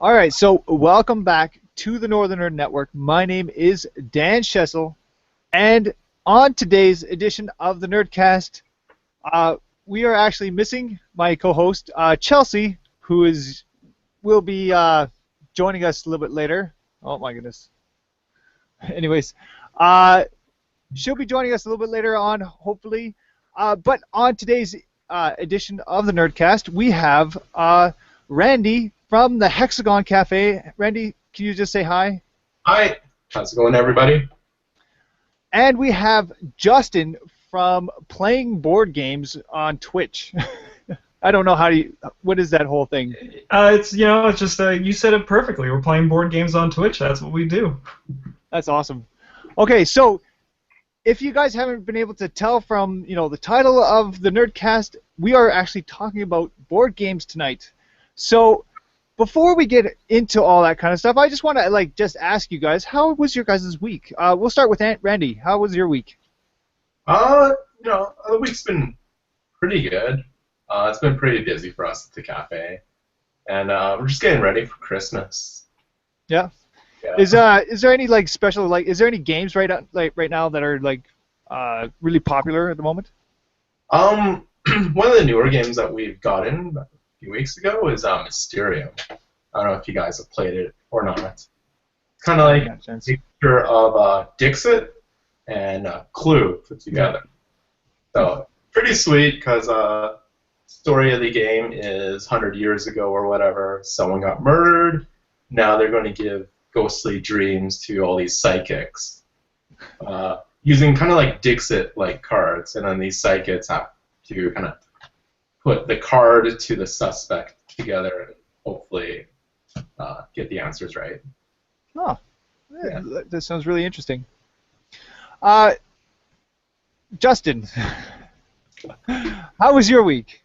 All right, so welcome back to the Northern Nerd Network. My name is Dan Schessel, and on today's edition of the Nerdcast, we are actually missing my co-host Chelsea, who will be joining us a little bit later. Oh my goodness. Anyways, she'll be joining us a little bit later on, hopefully. But on today's edition of the Nerdcast, we have Randy from the Hexagon Cafe. Randy, can you just say hi? Hi. How's it going, everybody? And we have Justin from playing board games on Twitch. I don't know what is that whole thing? It's just you said it perfectly. We're playing board games on Twitch. That's what we do. That's awesome. Okay, so if you guys haven't been able to tell from the title of the Nerdcast, we are actually talking about board games tonight. So before we get into all that kind of stuff, I just want to just ask you guys, how was your guys' week? We'll start with Randy. How was your week? The week's been pretty good. It's been pretty busy for us at the cafe, and we're just getting ready for Christmas. Yeah. Yeah. Is there any special is there any games right now that are really popular at the moment? One of the newer games that we've gotten a few weeks ago is Mysterium. I don't know if you guys have played it or not. It's kind of like a mixture of Dixit and Clue put together. So pretty sweet because story of the game is 100 years ago or whatever, someone got murdered. Now they're going to give ghostly dreams to all these psychics using kind of like Dixit-like cards, and then these psychics have to kind of put the card to the suspect together and hopefully get the answers right. Oh, yeah. That sounds really interesting. Justin, how was your week?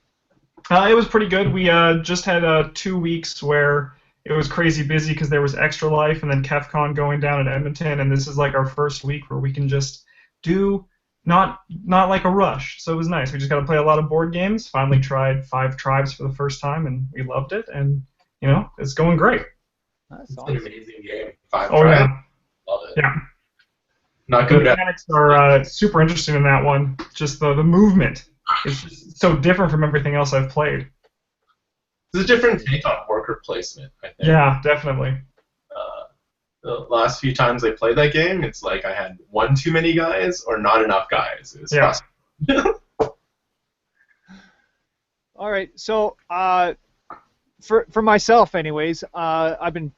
It was pretty good. We just had 2 weeks where it was crazy busy because there was Extra Life and then KefCon going down in Edmonton, and this is like our first week where we can just do not like a rush. So it was nice. We just got to play a lot of board games. Finally tried 5 Tribes for the first time, and we loved it. And it's going great. That's awesome. It's an amazing game. 5 Oh Tribes. yeah. Love it. Yeah. Not The good at. mechanics are super interesting in that one. Just the movement is just so different from everything else I've played. It's a different take on worker placement, I think. Yeah, definitely. The last few times I played that game, it's like I had one too many guys or not enough guys. It was frustrating. All right, so for myself, anyways, I've been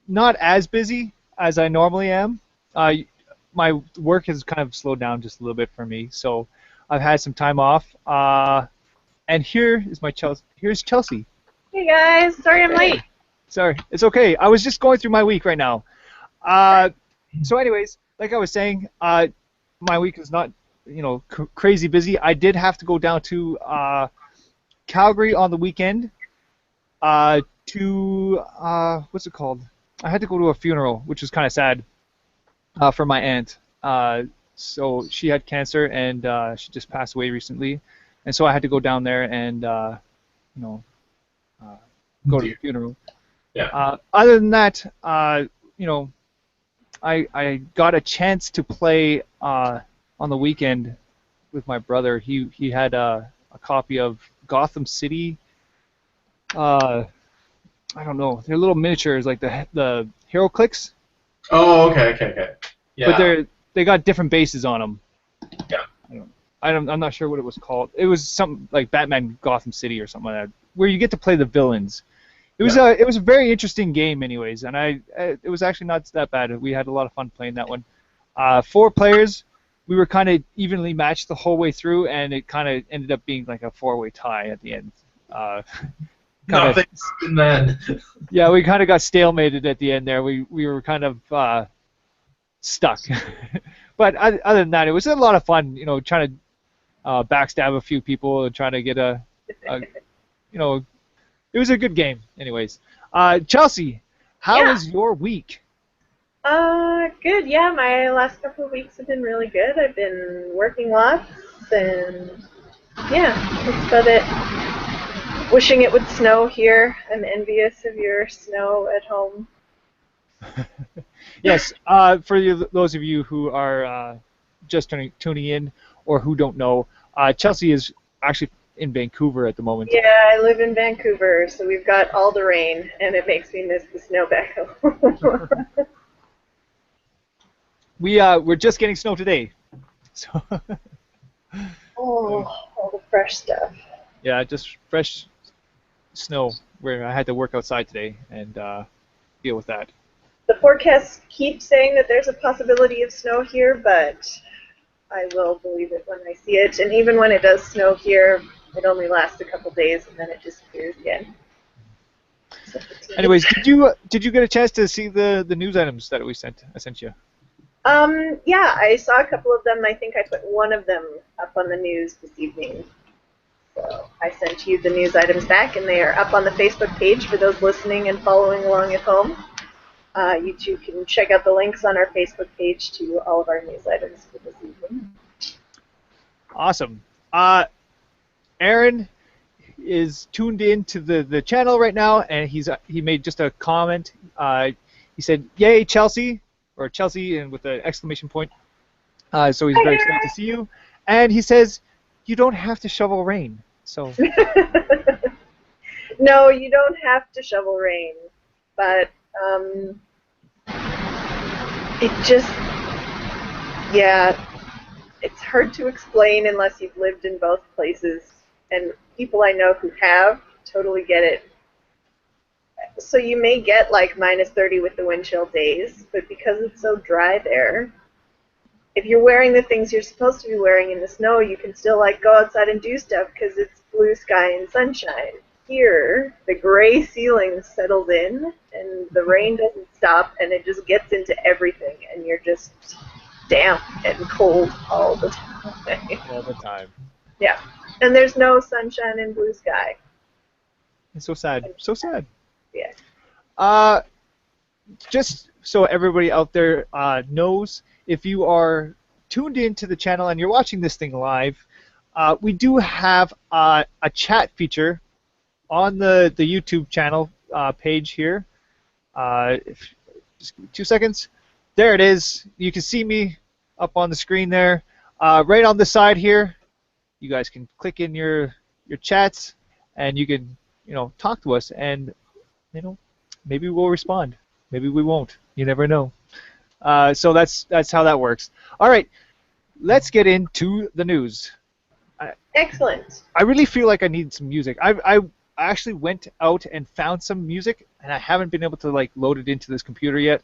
not as busy as I normally am. My work has kind of slowed down just a little bit for me, so I've had some time off. And here's Chelsea. Hey guys, sorry I'm late. Sorry, it's okay. I was just going through my week right now. So anyways, like I was saying, my week is not crazy busy. I did have to go down to Calgary on the weekend to what's it called? I had to go to a funeral, which was kind of sad for my aunt. So she had cancer and she just passed away recently, and so I had to go down there and go to the funeral. Yeah. Other than that, I got a chance to play on the weekend with my brother. He had a copy of Gotham City. I don't know. They're little miniatures, like the Hero Clicks. Oh, okay. Yeah. But they got different bases on them. Yeah. I'm not sure what it was called. It was something like Batman Gotham City or something like that, where you get to play the villains. It was a very interesting game, anyways, and it was actually not that bad. We had a lot of fun playing that one. 4 players, we were kind of evenly matched the whole way through, and it kind of ended up being like a 4-way tie at the end. Nothing happened then. Yeah, we kind of got stalemated at the end there. We were kind of stuck. But other than that, it was a lot of fun. Trying to backstab a few people and trying to get it was a good game, anyways. Chelsea, how was your week? Good. Yeah, my last couple of weeks have been really good. I've been working lots, and yeah, that's about it. Wishing it would snow here. I'm envious of your snow at home. Yes, for those of you who are just tuning in or who don't know, Chelsea is actually in Vancouver at the moment. Yeah, I live in Vancouver, so we've got all the rain, and it makes me miss the snow back home. We're just getting snow today. So Oh, all the fresh stuff. yeah, just fresh snow where I had to work outside today and deal with that. The forecasts keep saying that there's a possibility of snow here, but I will believe it when I see it. And even when it does snow here, it only lasts a couple days and then it disappears again. Anyways, did you get a chance to see the news items that I sent you? Yeah, I saw a couple of them. I think I put one of them up on the news this evening. So I sent you the news items back, and they are up on the Facebook page for those listening and following along at home. You too can check out the links on our Facebook page to all of our news items for this evening. Awesome. Aaron is tuned in to the channel right now, and he made just a comment. He said, "Yay, Chelsea!" or Chelsea, and with an exclamation point. So he's very excited to see you. And he says, "You don't have to shovel rain." So. No, you don't have to shovel rain, but it just, yeah, it's hard to explain unless you've lived in both places, and people I know who have totally get it. So you may get like -30 with the wind chill days, but because it's so dry there, if you're wearing the things you're supposed to be wearing in the snow, you can still like go outside and do stuff because it's blue sky and sunshine. Here, the gray ceiling settles in, and the rain doesn't stop, and it just gets into everything, and you're just damp and cold all the time. All the time. Yeah, and there's no sunshine and blue sky. It's so sad. So sad. Yeah. Just so everybody out there knows, if you are tuned into the channel and you're watching this thing live, we do have a chat feature on the YouTube channel page here. Just give me 2 seconds. There it is. You can see me up on the screen there. Right on the side here, you guys can click in your chats, and you can talk to us, and maybe we'll respond. Maybe we won't. You never know. So that's how that works. All right, let's get into the news. Excellent. I really feel like I need some music. I actually went out and found some music, and I haven't been able to load it into this computer yet.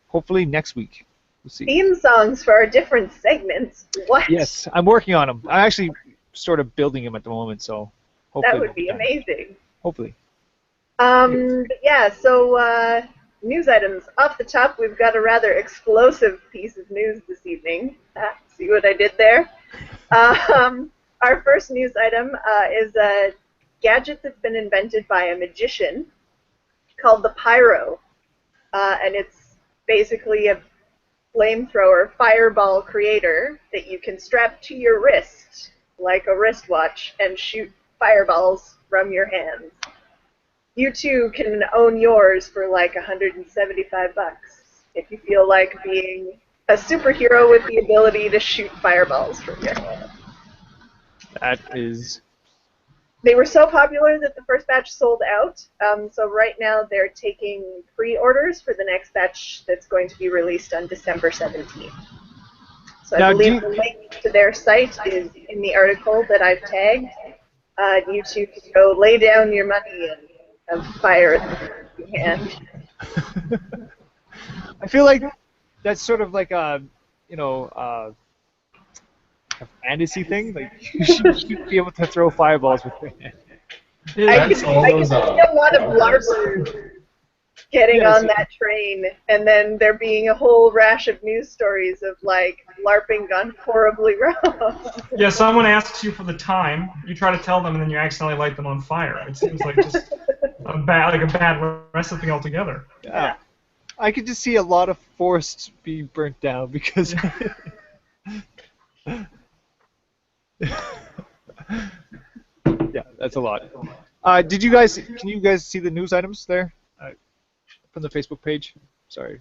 Hopefully next week. We'll see. Theme songs for our different segments. What? Yes, I'm working on them. I'm actually sort of building them at the moment, so hopefully. That would be amazing. Hopefully. Yeah, so news items. Off the top, we've got a rather explosive piece of news this evening. See what I did there? Our first news item is a gadget that's been invented by a magician called the Pyro. And it's basically a flamethrower fireball creator that you can strap to your wrist like a wristwatch and shoot fireballs from your hands. You too can own yours for like $175 if you feel like being a superhero with the ability to shoot fireballs from your hand. That is... They were so popular that the first batch sold out, so right now they're taking pre-orders for the next batch that's going to be released on December 17th. So I believe the link to their site is in the article that I've tagged. You two can go lay down your money and have fire in your hand. I feel like that's sort of like a fantasy thing. Like you should be able to throw fireballs with your hand. I can see a lot of LARPers getting on that train, and then there being a whole rash of news stories of like LARPing gone horribly wrong. Yeah, someone asks you for the time, you try to tell them, and then you accidentally light them on fire. It seems like just a bad recipe altogether. Yeah, I could just see a lot of forests being burnt down because. Yeah, That's a lot. Can you guys see the news items there from the Facebook page? Sorry.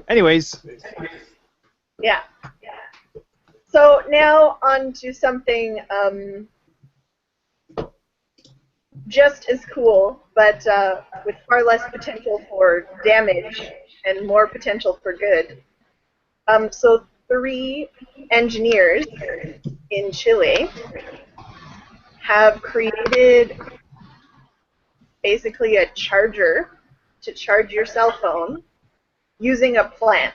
Anyways. Yeah. So now on to something just as cool, but with far less potential for damage and more potential for good. So 3 engineers in Chile have created basically a charger to charge your cell phone using a plant.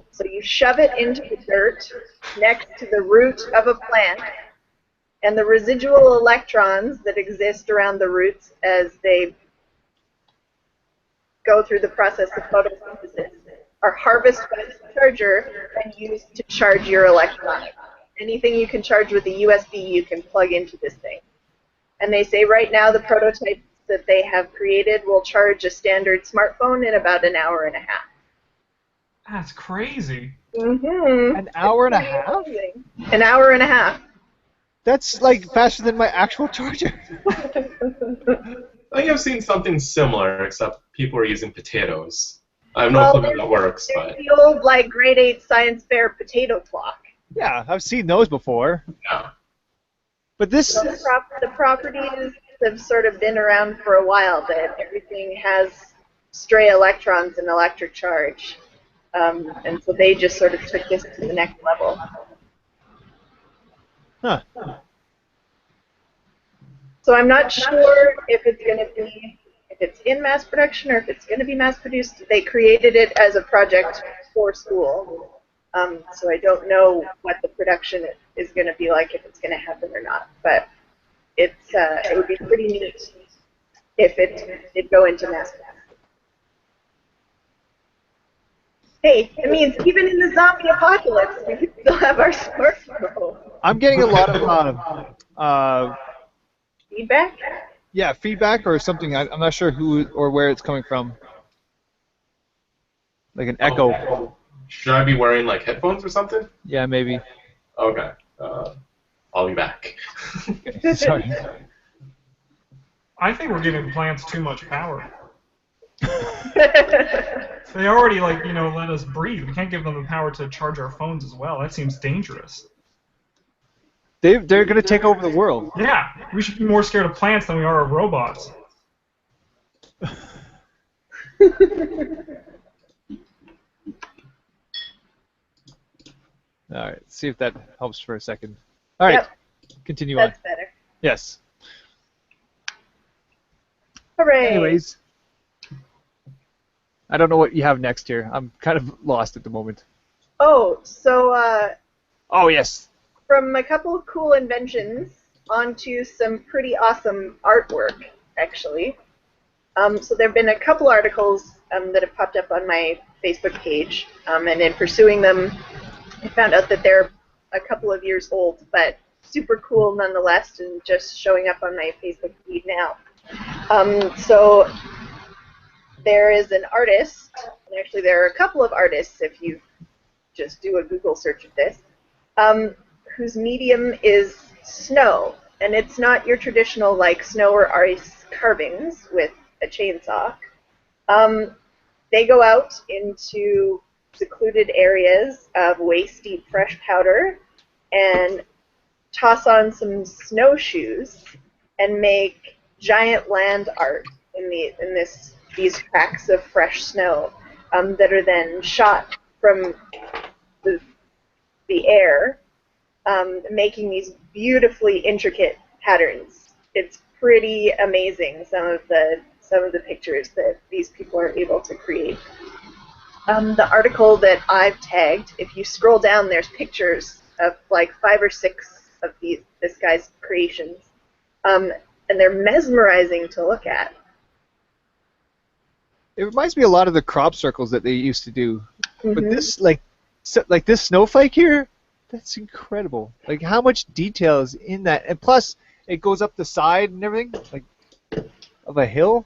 So you shove it into the dirt next to the root of a plant, and the residual electrons that exist around the roots as they go through the process of photosynthesis are harvested by the charger and used to charge your electronics. Anything you can charge with a USB, you can plug into this thing. And they say right now the prototypes that they have created will charge a standard smartphone in about an hour and a half. That's crazy. Mm-hmm. An hour and a half? An hour and a half. That's like faster than my actual charger. I think I've seen something similar, except people are using potatoes. I have no clue how that works, but the old like grade 8 science fair potato clock. Yeah, I've seen those before. yeah. But this... So the properties have sort of been around for a while, that everything has stray electrons and electric charge. And so they just sort of took this to the next level. Huh. So I'm not sure if it's going to be, if it's in mass production or if it's going to be mass produced. They created it as a project for school. So I don't know what the production is going to be like, if it's going to happen or not. But it would be pretty neat if it did go into mass production. Hey, it means even in the zombie apocalypse, we can still have our smartphone. I'm getting a lot of Feedback? yeah, feedback or something. I'm not sure who or where it's coming from. Like an echo. Oh, should I be wearing like headphones or something? Yeah, maybe. Okay. I'll be back. Okay, sorry. I think we're giving plants too much power. They already, like, let us breathe. We can't give them the power to charge our phones as well. That seems dangerous. They're going to take over the world. Yeah, we should be more scared of plants than we are of robots. All right, see if that helps for a second. All right, Yep. Continue on. That's better. Yes. Hooray! Anyways, I don't know what you have next here. I'm kind of lost at the moment. Oh, so Oh, yes. from a couple of cool inventions onto some pretty awesome artwork, actually. So there have been a couple articles that have popped up on my Facebook page, and in pursuing them, I found out that they're a couple of years old, but super cool nonetheless, and just showing up on my Facebook feed now. So there is an artist, and actually there are a couple of artists if you just do a Google search of this, whose medium is snow, and it's not your traditional like snow or ice carvings with a chainsaw. They go out into secluded areas of waist-deep fresh powder and toss on some snowshoes and make giant land art in these tracks of fresh snow that are then shot from the air, making these beautifully intricate patterns. It's pretty amazing, some of the pictures that these people are able to create. The article that I've tagged, if you scroll down, there's pictures of like 5 or 6 of this guy's creations, and they're mesmerizing to look at. It reminds me a lot of the crop circles that they used to do. Mm-hmm. But this, like this snowflake here, that's incredible. Like how much detail is in that, and plus it goes up the side and everything, like of a hill.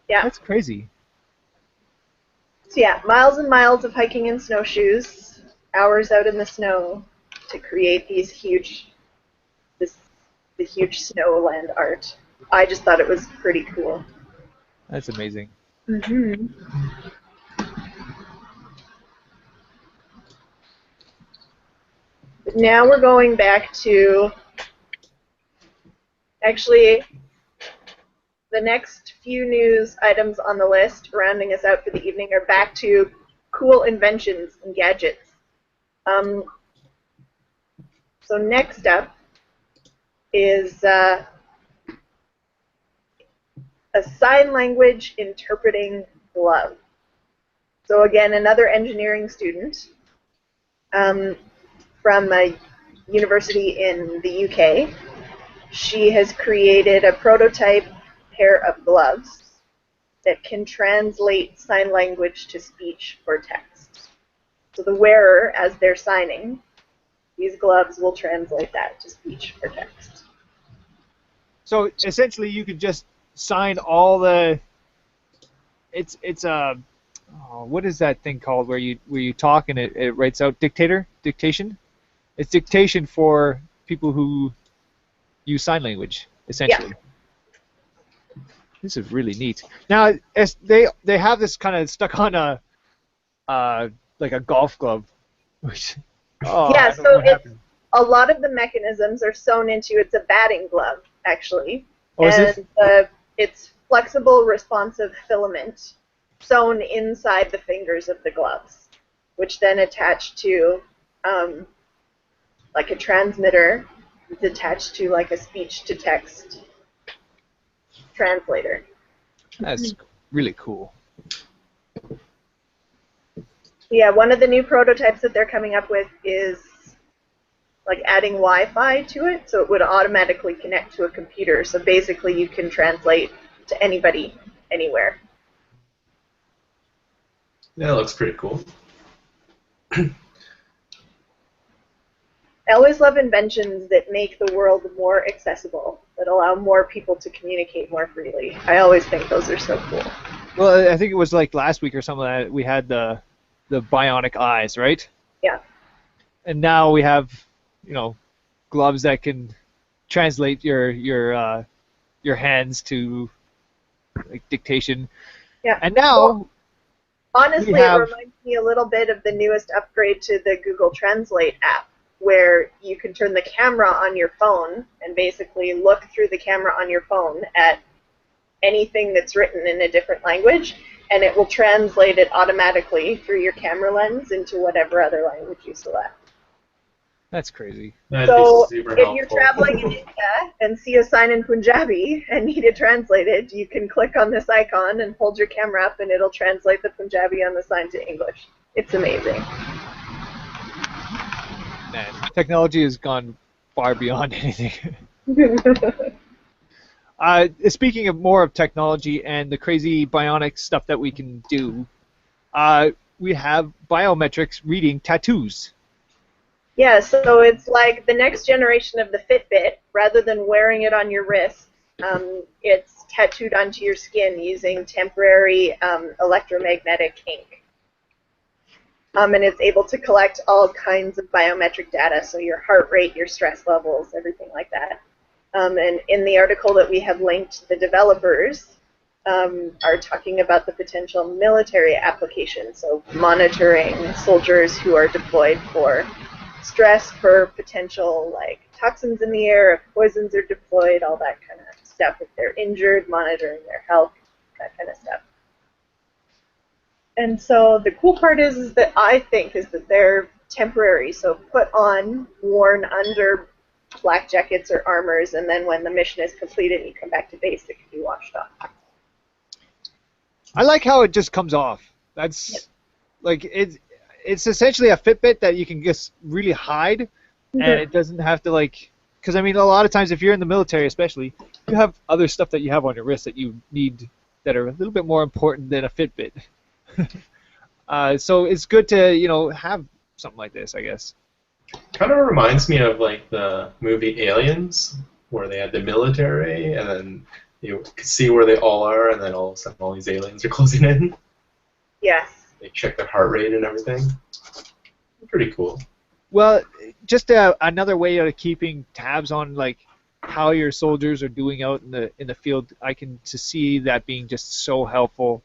Yeah. That's crazy. So yeah, miles and miles of hiking in snowshoes, hours out in the snow to create these the huge snowland art. I just thought it was pretty cool. That's amazing. Mm-hmm. But now we're going back to, actually, the next few news items on the list, rounding us out for the evening, are back to cool inventions and gadgets. So next up is a sign language interpreting glove. So again, another engineering student from a university in the UK. She has created a prototype pair of gloves that can translate sign language to speech or text. So the wearer, as they're signing, these gloves will translate that to speech or text. So essentially, you could just sign all the. It's what is that thing called where you talk and it writes out dictation? It's dictation for people who use sign language, essentially. Yeah. This is really neat. Now, as they have this kind of stuck on a like a golf glove, which yeah. So a lot of the mechanisms are sewn into. It's a batting glove, actually, and it's flexible, responsive filament sewn inside the fingers of the gloves, which then attach to like a transmitter. It's attached to like a speech-to-text translator. That's really cool. Yeah, one of the new prototypes that they're coming up with is like adding Wi-Fi to it, so it would automatically connect to a computer. So basically, you can translate to anybody, anywhere. Yeah, that looks pretty cool. I always love inventions that make the world more accessible, that allow more people to communicate more freely. I always think those are so cool. Well, I think it was like last week or something that we had the bionic eyes, right? Yeah. And now we have, gloves that can translate your hands to like dictation. Yeah. And now honestly, it reminds me a little bit of the newest upgrade to the Google Translate app, where you can turn the camera on your phone and basically look through the camera on your phone at anything that's written in a different language, and it will translate it automatically through your camera lens into whatever other language you select. That's crazy. So if you're traveling in India and see a sign in Punjabi and need it translated, you can click on this icon and hold your camera up, and it'll translate the Punjabi on the sign to English. It's amazing. Man, technology has gone far beyond anything. Speaking of more of technology and the crazy bionic stuff that we can do, we have biometrics reading tattoos. Yeah, so it's like the next generation of the Fitbit. Rather than wearing it on your wrist, it's tattooed onto your skin using temporary electromagnetic ink. And it's able to collect all kinds of biometric data, so your heart rate, your stress levels, everything like that. And in the article that we have linked, the developers are talking about the potential military application, so monitoring soldiers who are deployed for stress, for potential like toxins in the air, if poisons are deployed, all that kind of stuff. If they're injured, monitoring their health, that kind of stuff. And so the cool part is that I think is that they're temporary, so put on, worn under flak jackets or armors, and then when the mission is completed and you come back to base, it can be washed off. I like how it just comes off. That's like it's essentially a Fitbit that you can just really hide, and it doesn't have to like, because I mean a lot of times if you're in the military especially, you have other stuff that you have on your wrist that you need that are a little bit more important than a Fitbit. So it's good to have something like this, I guess. Kind of reminds me of like the movie Aliens, where they had the military, and then you could see where they all are, and then all of a sudden all these aliens are closing in. Yes. they check their heart rate and everything. Pretty cool. Well, just another way of keeping tabs on like how your soldiers are doing out in the field. I can to see that being just so helpful.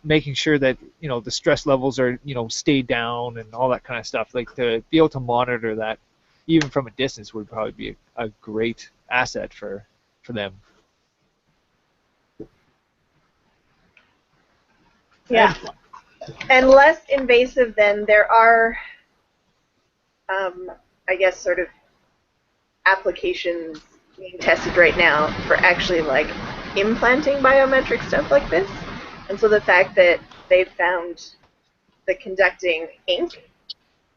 Making sure that the stress levels are stay down and all that kind of stuff. Like to be able to monitor that even from a distance would probably be a great asset for them. Yeah, and less invasive than there are, I guess, sort of applications being tested right now for actually like implanting biometric stuff like this. And so the fact that they've found the conducting ink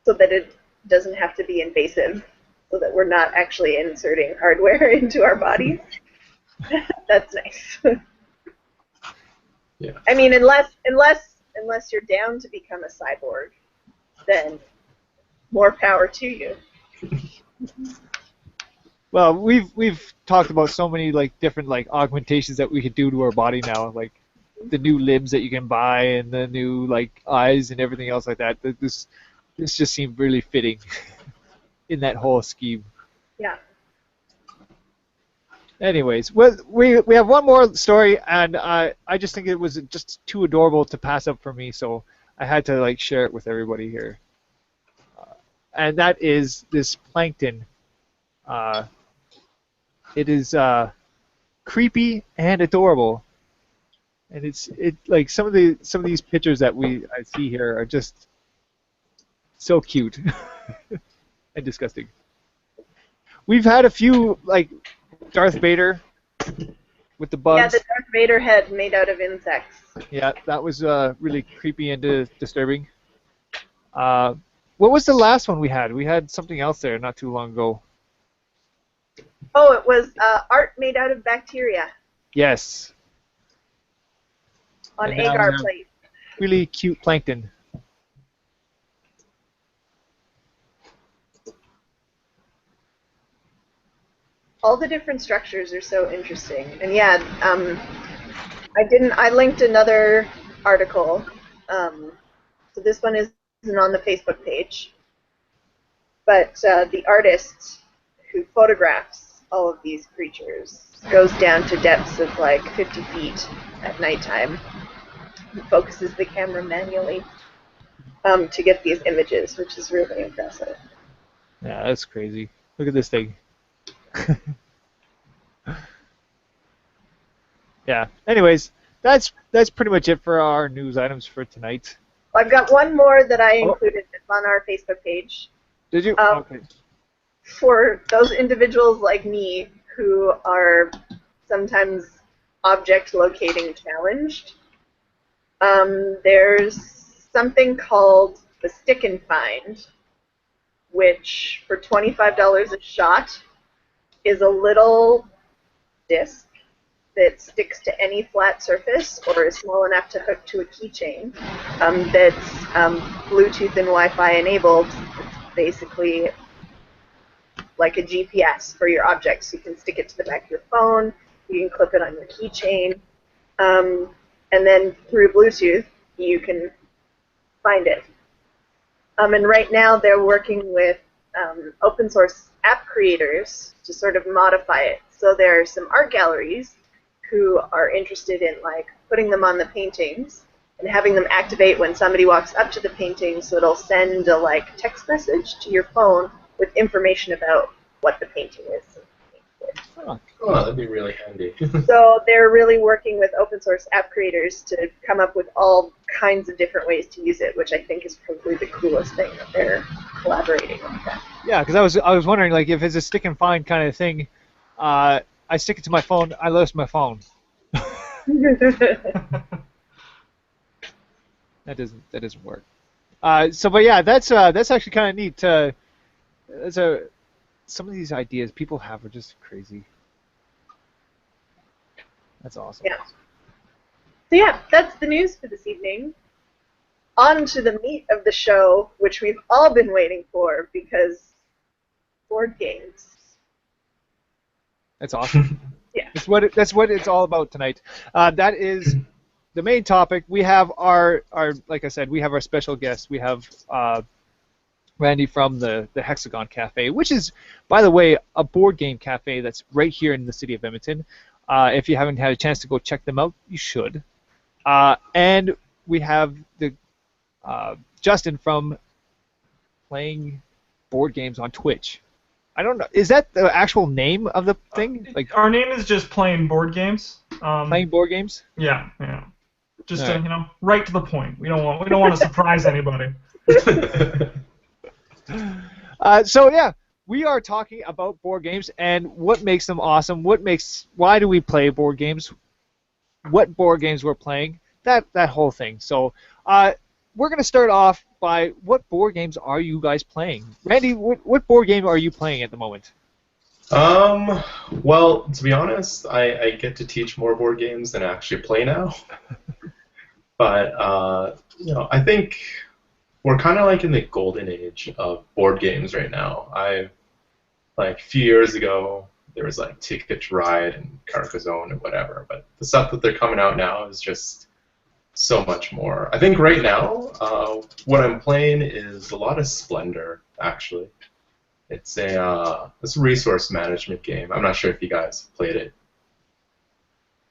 so that it doesn't have to be invasive, so that we're not actually inserting hardware into our bodies, that's nice. Yeah. I mean, unless you're down to become a cyborg, then more power to you. Well, we've talked about so many like different like augmentations that we could do to our body now, like the new limbs that you can buy and the new like eyes and everything else like that. This just seemed really fitting in that whole scheme. Yeah. Anyways, well, we have one more story, and I just think it was just too adorable to pass up for me, so I had to like share it with everybody here. And that is this plankton. It is creepy and adorable, and it like some of these pictures that I see here are just so cute and disgusting. We've had a few like Darth Vader with the bugs. Yeah, the Darth Vader head made out of insects. Yeah, that was really creepy and disturbing. What was the last one we had? We had something else there not too long ago. Oh, it was art made out of bacteria Yes. on And now agar we have plate. really cute plankton. All the different structures are so interesting. And yeah, I linked another article. So this one isn't on the Facebook page. But the artist who photographs all of these creatures goes down to depths of like 50 feet at nighttime. He focuses the camera manually to get these images, which is really impressive. Yeah, that's crazy. Look at this thing. Yeah. Anyways, that's pretty much it for our news items for tonight. I've got one more that I included that's on our Facebook page. Did you? Okay. For those individuals like me who are sometimes object locating challenged, there's something called the Stick and Find, which for $25 a shot is a little disc that sticks to any flat surface or is small enough to hook to a keychain that's Bluetooth and Wi-Fi enabled. It's basically like a GPS for your objects. You can stick it to the back of your phone, you can clip it on your keychain, and then through Bluetooth you can find it. And right now they're working with open source app creators to sort of modify it. So there are some art galleries who are interested in like putting them on the paintings and having them activate when somebody walks up to the painting, so it'll send a like text message to your phone with information about what the painting is. Oh, that'd be really handy. So they're really working with open source app creators to come up with all kinds of different ways to use it, which I think is probably the coolest thing that they're collaborating on that. Yeah, because I was wondering like if it's a stick and find kind of thing. I stick it to my phone. I lost my phone. That doesn't work. But yeah, that's actually kind of neat. Some of these ideas people have are just crazy. That's awesome. Yeah. So yeah, that's the news for this evening. On to the meat of the show, which we've all been waiting for, because board games. That's awesome. Yeah. That's what it's all about tonight. That is the main topic, we have our like I said, we have our special guest. We have Randy from the Hexagon Cafe, which is, by the way, a board game cafe that's right here in the city of Edmonton. If you haven't had a chance to go check them out, you should. And we have the Justin from playing board games on Twitch. I don't know. Is that the actual name of the thing? Like our name is just playing board games. playing board games? Yeah. Just All to, right to the point. We don't want to surprise anybody. So yeah, we are talking about board games and what makes them awesome. Why do we play board games? What board games we're playing? That whole thing. So we're gonna start off by what board games are you guys playing? Randy, what board game are you playing at the moment? Well, to be honest, I get to teach more board games than I actually play now. But I think we're kind of like in the golden age of board games right now. A few years ago, there was like Ticket to Ride and Carcassonne and whatever, but the stuff that they're coming out now is just so much more. I think right now, what I'm playing is a lot of Splendor, actually. It's a resource management game. I'm not sure if you guys played it.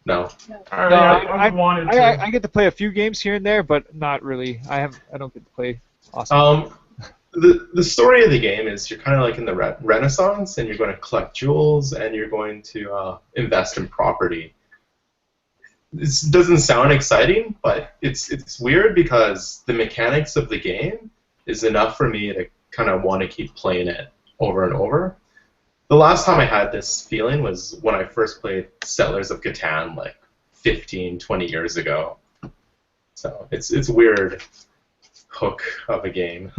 No. I get to play a few games here and there, but not really. I don't get to play awesome. The story of the game is you're kind of like in the Renaissance, and you're going to collect jewels, and you're going to invest in property. This doesn't sound exciting, but it's weird because the mechanics of the game is enough for me to kind of want to keep playing it over and over. The last time I had this feeling was when I first played Settlers of Catan like 15, 20 years ago. So it's a weird hook of a game.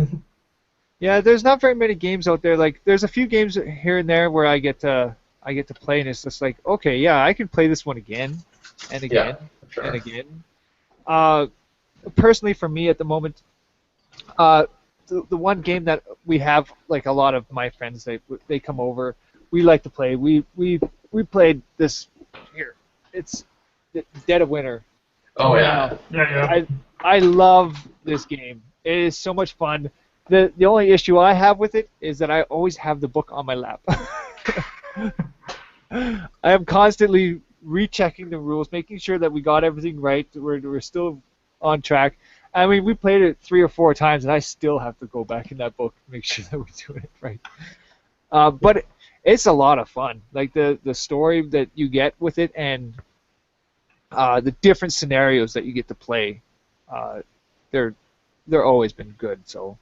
Yeah, there's not very many games out there. Like there's a few games here and there where I get to play, and it's just like, okay, yeah, I can play this one again and again and again. Personally, for me at the moment, the one game that we have, like a lot of my friends, they come over, we like to play. We played this here. It's Dead of Winter. Oh yeah. I love this game. It is so much fun. The only issue I have with it is that I always have the book on my lap. I am constantly rechecking the rules, making sure that we got everything right, we're still on track. I mean, we played it 3 or 4 times, and I still have to go back in that book and make sure that we're doing it right. But it's a lot of fun. Like the story that you get with it, and the different scenarios that you get to play, they're always been good. So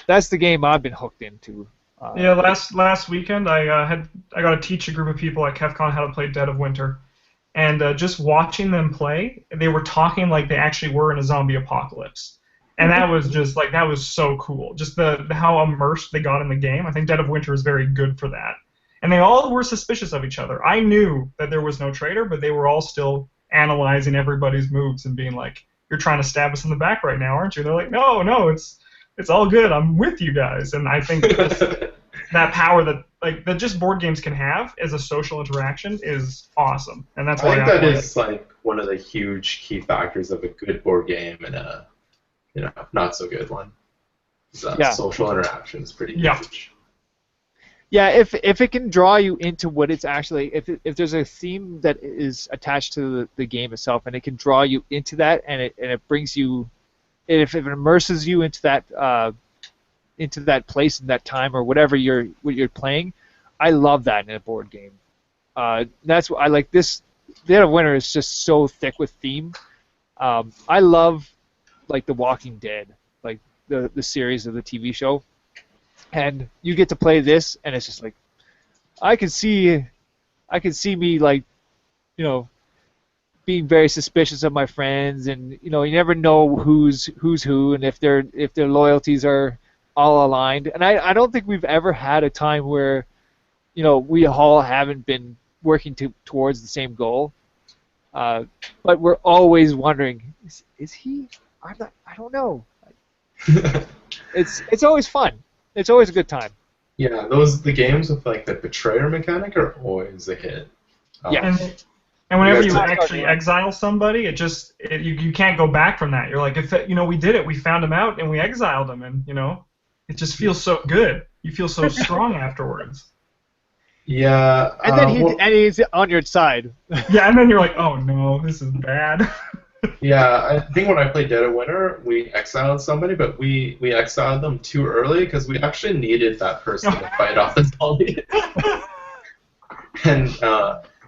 that's the game I've been hooked into. Last weekend I got to teach a group of people at KefCon how to play Dead of Winter. And just watching them play, they were talking like they actually were in a zombie apocalypse. And that was just like, that was so cool. Just how immersed they got in the game. I think Dead of Winter is very good for that. And they all were suspicious of each other. I knew that there was no traitor, but they were all still analyzing everybody's moves and being like, you're trying to stab us in the back right now, aren't you? And they're like, no, it's all good. I'm with you guys. And I think that power that just board games can have as a social interaction is awesome, and that's why I think that is like one of the huge key factors of a good board game and a not so good one. Social interaction is pretty huge. Yeah, if it can draw you into what it's actually, if there's a theme that is attached to the game itself, and it can draw you into that, and it brings you, and if it immerses you into that place in that time or whatever you're playing, I love that in a board game. That's what I like. This Dead of Winter is just so thick with theme. I love like The Walking Dead, like the series of the TV show, and you get to play this, and it's just like I can see me like being very suspicious of my friends, and you never know who's who, and if their loyalties are all aligned. And I don't think we've ever had a time where we all haven't been working towards the same goal, but we're always wondering, is he? I don't know. It's always fun. It's always a good time. Yeah, the games with like the betrayer mechanic are always a hit. Yeah. And whenever you guys actually exile somebody, you can't go back from that. You're like, if we did it, we found him out and we exiled him, and it just feels so good. You feel so strong afterwards. Yeah. And then he's on your side. Yeah, and then you're like, oh no, this is bad. Yeah, I think when I played Dead of Winter, we exiled somebody, but we exiled them too early because we actually needed that person to fight off the zombie.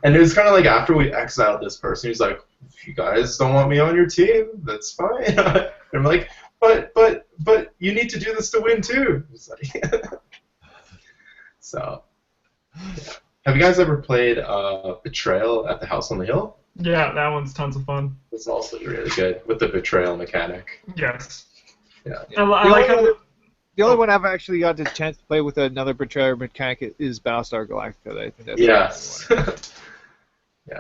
And it was kind of like after we exiled this person, he's like, if you guys don't want me on your team, that's fine. And I'm like, but you need to do this to win too. It's like, so, yeah. Have you guys ever played Betrayal at the House on the Hill? Yeah, that one's tons of fun. It's also really good with the betrayal mechanic. Yes. Yeah. I like how the only one I've actually got the chance to play with another betrayer mechanic is Battlestar Galactica. I think that's Yes.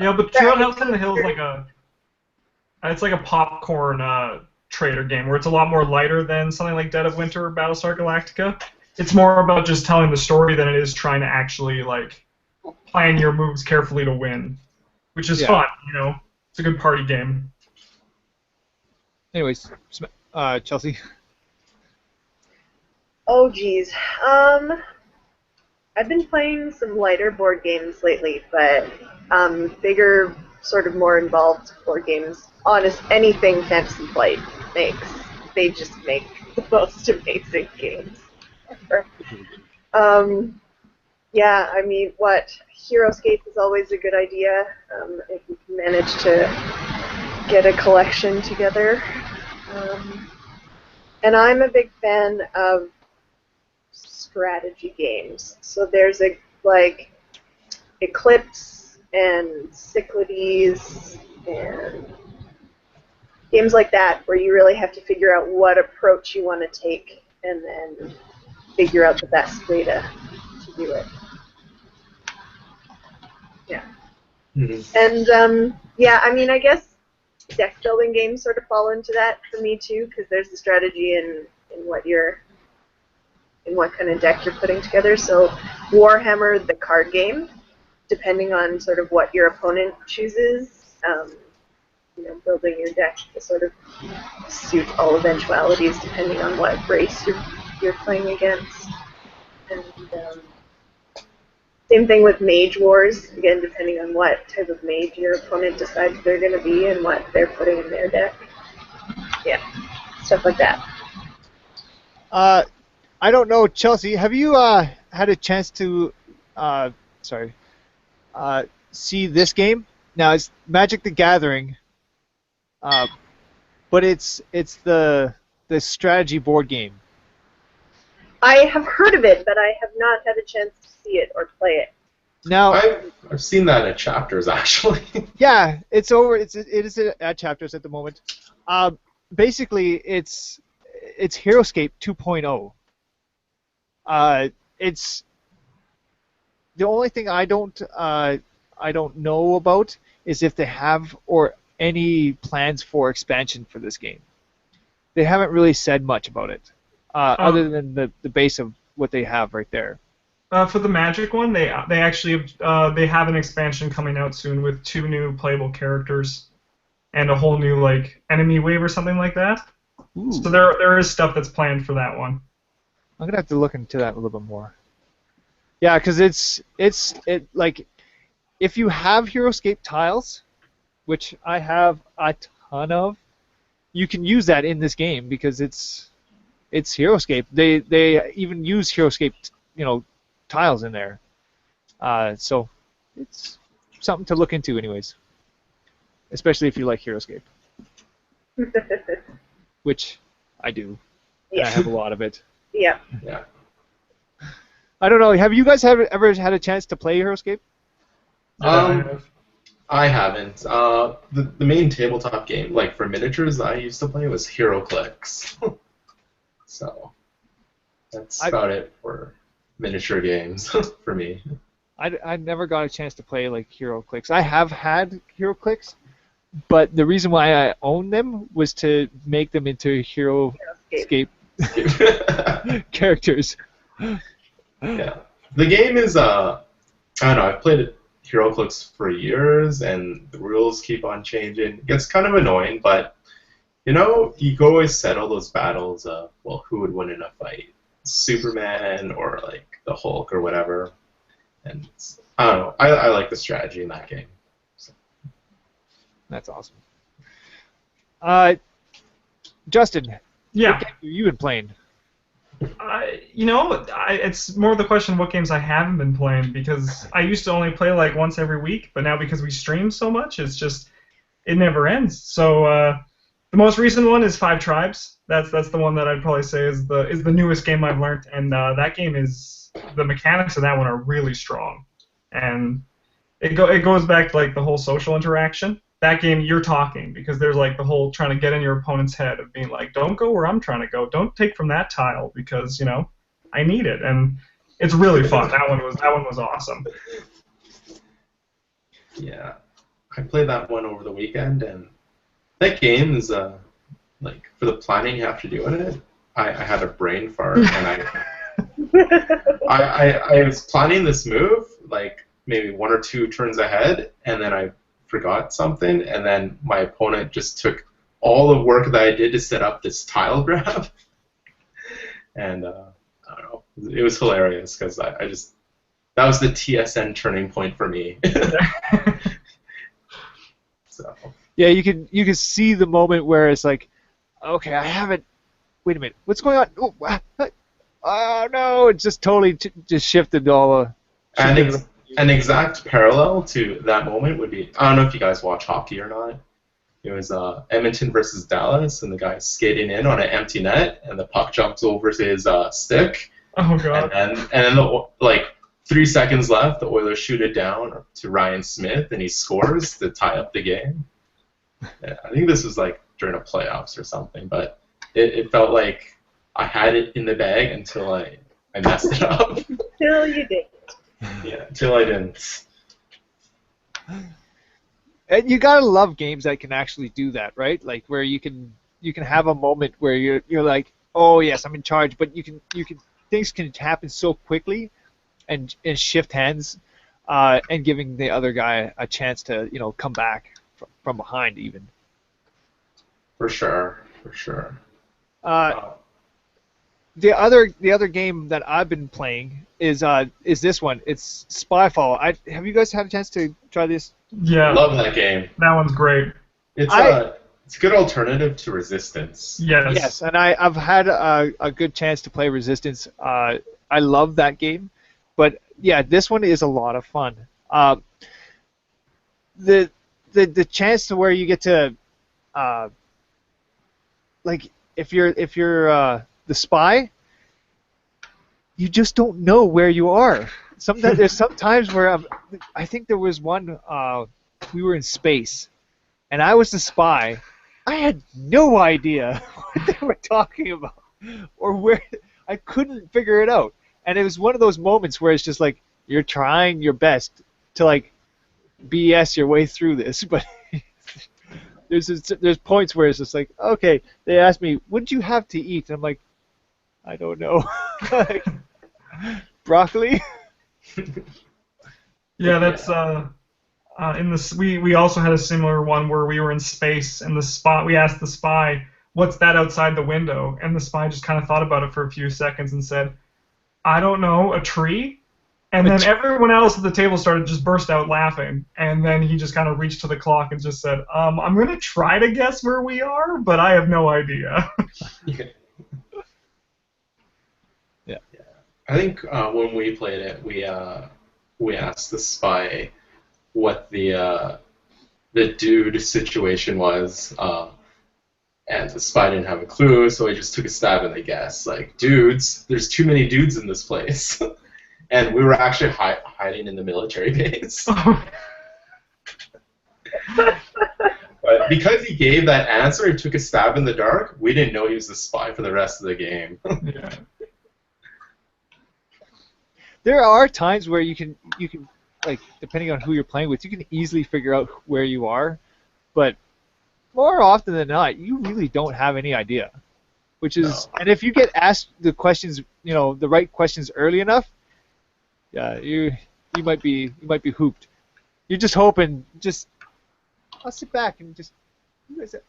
Yeah, but Betrayal House on the Hill is like a popcorn trader game where it's a lot more lighter than something like Dead of Winter or Battlestar Galactica. It's more about just telling the story than it is trying to actually plan your moves carefully to win, which is fun. It's a good party game. Anyways, Chelsea. Oh geez. I've been playing some lighter board games lately, but bigger, sort of more involved board games. Honest, anything Fantasy Flight makes, they just make the most amazing games ever. Yeah, I mean, HeroScape is always a good idea if you can manage to get a collection together. And I'm a big fan of strategy games. So there's Eclipse and Cyclades and games like that where you really have to figure out what approach you want to take and then figure out the best way to do it. Yeah. Mm-hmm. And yeah, I mean, I guess deck building games sort of fall into that for me too, because there's the strategy in what kind of deck you're putting together. So Warhammer, the card game, depending on sort of what your opponent chooses, building your deck to sort of suit all eventualities depending on what race you're playing against. And same thing with Mage Wars, again, depending on what type of mage your opponent decides they're going to be and what they're putting in their deck. Yeah, stuff like that. I don't know, Chelsea, have you had a chance to see this game? Now, it's Magic the Gathering, but it's the strategy board game. I have heard of it, but I have not had a chance to see it or play it. Now, I've seen that at Chapters, actually. Yeah, it is at Chapters at the moment. Basically, it's HeroScape 2.0. It's the only thing I don't know about is if they have or any plans for expansion for this game. They haven't really said much about it, other than the base of what they have right there. For the Magic one, they actually they have an expansion coming out soon with 2 new playable characters and a whole new enemy wave or something like that. Ooh. So there is stuff that's planned for that one. I'm gonna have to look into that a little bit more. Yeah, because it's if you have HeroScape tiles, which I have a ton of, you can use that in this game because it's HeroScape. They even use HeroScape tiles in there. So it's something to look into, anyways. Especially if you like HeroScape, which I do. Yeah. And I have a lot of it. Yeah. Yeah. I don't know. Have you guys ever had a chance to play HeroScape? I haven't. The main tabletop game, for miniatures, I used to play was HeroClix. So that's about it for miniature games for me. I never got a chance to play HeroClix. I have had HeroClix, but the reason why I own them was to make them into HeroScape characters. Yeah, the game is I don't know. I've played it HeroClix for years, and the rules keep on changing. It gets kind of annoying, but you know, you could always settle those battles of, well, who would win in a fight? Superman or like the Hulk or whatever. And I don't know. I like the strategy in that game. So. That's awesome. Justin, Yeah. what game have you been playing? It's more the question of what games I haven't been playing, because I used to only play like once every week, but now because we stream so much, it never ends. So the most recent one is Five Tribes. That's the one that I'd probably say is the newest game I've learned, and that game the mechanics of that one are really strong, and it goes back to like the whole social interaction. That game, you're talking, because there's like the whole trying to get in your opponent's head of being like, don't go where I'm trying to go, don't take from that tile because I need it, and it's really fun. That one was awesome. Yeah, I played that one over the weekend, and that game is like for the planning you have to do in it. I had a brain fart, and I was planning this move like maybe 1 or 2 turns ahead, and then I forgot something, and then my opponent just took all the work that I did to set up this tile grab, and I don't know, it was hilarious because that was the TSN turning point for me. So. Yeah, you can see the moment where it's like, okay, I haven't. Wait a minute, what's going on? Oh no! It just totally just shifted all the. An exact parallel to that moment would be, I don't know if you guys watch hockey or not. It was Edmonton versus Dallas, and the guy's skating in on an empty net, and the puck jumps over to his stick. Oh god! And then like 3 seconds left, the Oilers shoot it down to Ryan Smith, and he scores to tie up the game. Yeah, I think this was like during a playoffs or something, but it felt like I had it in the bag until I messed it up. Until you did. Yeah, until I didn't. And you gotta love games that can actually do that, right? Like where you can have a moment where you're like, oh yes, I'm in charge, but you can things can happen so quickly, and shift hands, and giving the other guy a chance to come back from behind even. For sure. The other game that I've been playing is this one. It's Spyfall. Have you guys had a chance to try this? Yeah. Love that game. That one's great. It's a good alternative to Resistance. Yes, and I've had a good chance to play Resistance. I love that game, but yeah, this one is a lot of fun. The chance to where you get to like if you're the spy, you just don't know where you are. Sometimes there's some times where I think there was one we were in space, and I was the spy. I had no idea what they were talking about, or where. I couldn't figure it out, and it was one of those moments where it's just like you're trying your best to like BS your way through this, but there's points where it's just like, okay, they asked me, what did you have to eat? And I'm like, I don't know. Like, broccoli? Yeah, that's in this. We also had a similar one where we were in space, and we asked the spy, what's that outside the window? And the spy just kind of thought about it for a few seconds and said, I don't know, a tree? And then everyone else at the table just burst out laughing, and then he just kind of reached to the clock and just said, I'm going to try to guess where we are, but I have no idea. Yeah. I think when we played it, we asked the spy what the dude situation was, and the spy didn't have a clue, so he just took a stab and they guessed, like, dudes, there's too many dudes in this place. And we were actually hiding in the military base. But because he gave that answer, he took a stab in the dark, we didn't know he was the spy for the rest of the game. Yeah. There are times where you can like, depending on who you're playing with, you can easily figure out where you are, but more often than not, you really don't have any idea. Which is, and if you get asked the questions, the right questions early enough, yeah, you might be hooped. you're just hoping, I'll sit back and just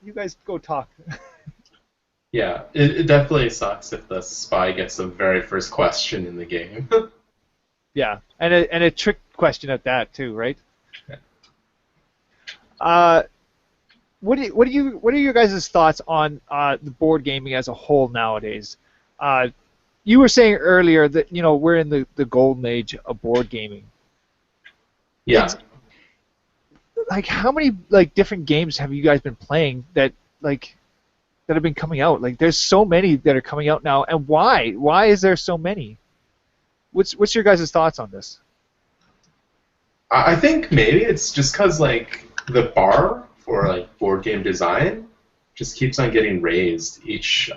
you guys go talk. Yeah, it definitely sucks if the spy gets the very first question in the game. Yeah, and a trick question at that too, right? Yeah. What are your guys' thoughts on the board gaming as a whole nowadays? You were saying earlier that we're in the golden age of board gaming. Yeah. Like, how many different games have you guys been playing that have been coming out? Like, there's so many that are coming out now, and why? Why is there so many? What's your guys' thoughts on this? I think maybe it's just because the bar for board game design just keeps on getting raised each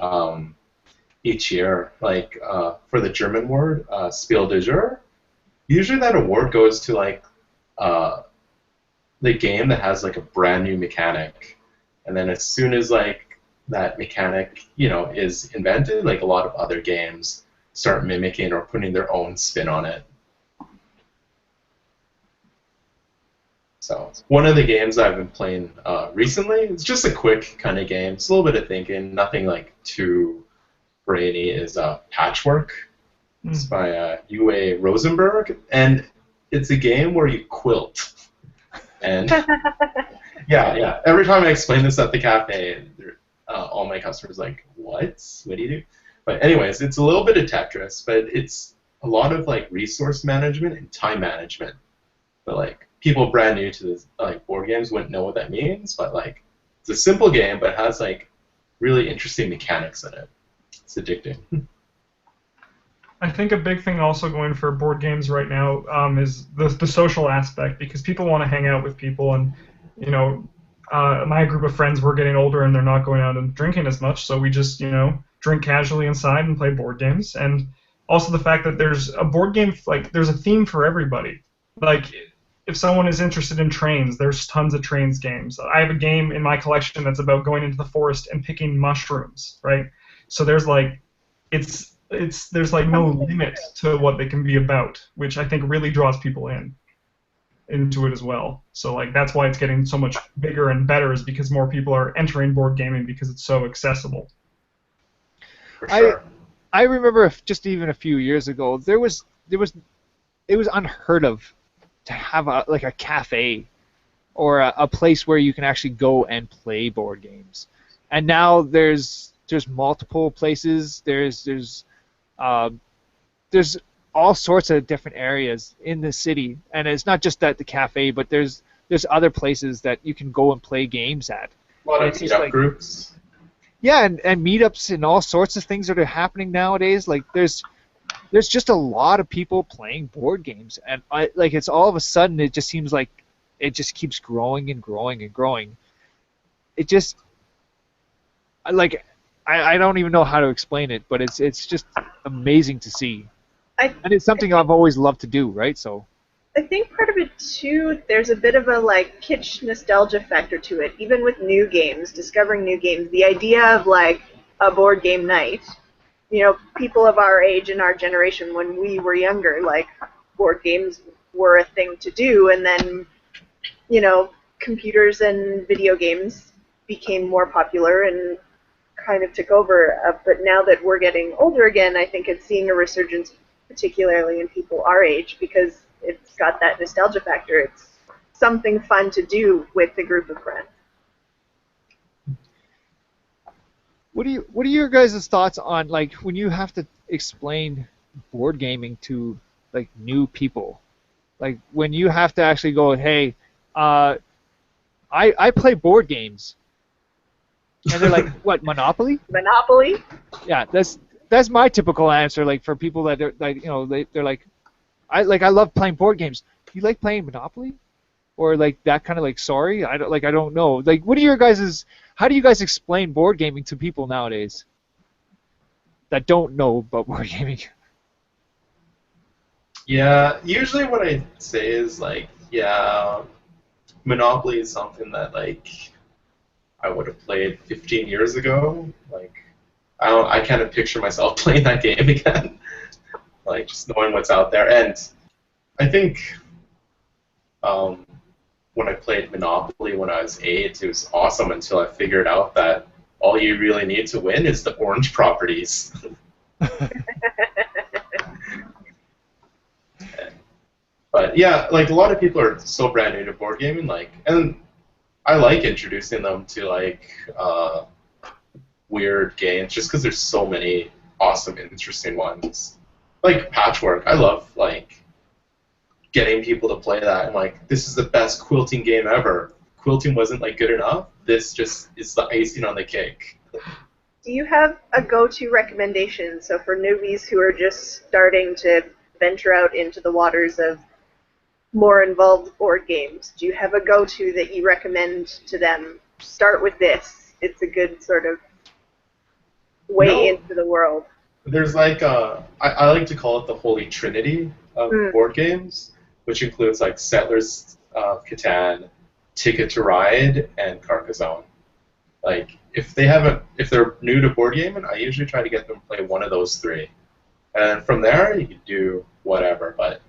year. For the German word, Spiel des Jahres, usually that award goes to the game that has a brand new mechanic, and then as soon as that mechanic is invented, a lot of other games start mimicking or putting their own spin on it. So one of the games I've been playing recently, it's just a quick kind of game. It's a little bit of thinking, nothing too brainy, is Patchwork. It's by Uwe Rosenberg, and it's a game where you quilt. And yeah, every time I explain this at the cafe, all my customers are like, what? What do you do? But anyways, it's a little bit of Tetris, but it's a lot of resource management and time management. But people brand new to this board games wouldn't know what that means, but it's a simple game, but it has really interesting mechanics in it. It's addicting. I think a big thing also going for board games right now is the social aspect, because people want to hang out with people, and my group of friends, we're getting older and they're not going out and drinking as much, so we just drink casually inside and play board games. And also the fact that there's a board game, there's a theme for everybody. If someone is interested in trains, there's tons of trains games. I have a game in my collection that's about going into the forest and picking mushrooms, right? So there's there's no limit to what they can be about, which I think really draws people into it as well. So that's why it's getting so much bigger and better, is because more people are entering board gaming because it's so accessible. For sure. I remember just even a few years ago, it was unheard of to have a cafe or a place where you can actually go and play board games. And now there's multiple places. There's all sorts of different areas in the city, and it's not just at the cafe, but there's other places that you can go and play games at. A lot of meetup groups. Yeah, and meetups and all sorts of things that are happening nowadays. There's just a lot of people playing board games, and it's all of a sudden it just seems like it just keeps growing and growing and growing. It just I don't even know how to explain it, but it's just amazing to see. And it's something I've always loved to do, right? So I think part of it too, there's a bit of a kitsch nostalgia factor to it. Even with new games, discovering new games, the idea of a board game night. People of our age and our generation, when we were younger, board games were a thing to do, and then computers and video games became more popular and kind of took over. But now that we're getting older again, I think it's seeing a resurgence, particularly in people our age, because it's got that nostalgia factor. It's something fun to do with a group of friends. What are your guys' thoughts on when you have to explain board gaming to new people? When you have to actually go, hey, I play board games. And they're like, what, Monopoly? Monopoly? Yeah, that's my typical answer. For people that are they're like, I love playing board games. You like playing Monopoly, or that kind of sorry, I don't know. What are your guys'? How do you guys explain board gaming to people nowadays that don't know about board gaming? Yeah, usually what I say is Monopoly is something that I would have played 15 years ago. I kind of picture myself playing that game again. Just knowing what's out there. And I think when I played Monopoly when I was 8. It was awesome until I figured out that all you really need to win is the orange properties. But yeah, like a lot of people are so brand new to board gaming, like, and I like introducing them to like weird games just because there's so many awesome, interesting ones. Like Patchwork, I love like getting people to play that and like this is the best quilting game ever. Quilting wasn't like good enough. This just is the icing on the cake. Do you have a go-to recommendation? So for newbies who are just starting to venture out into the waters of more involved board games, do you have a go-to that you recommend to them? Start with this. It's a good sort of way into the world. There's like I like to call it the holy trinity of board games, which includes like Settlers of Catan, Ticket to Ride, and Carcassonne. Like if they're new to board gaming, I usually try to get them to play one of those three, and from there you can do whatever. But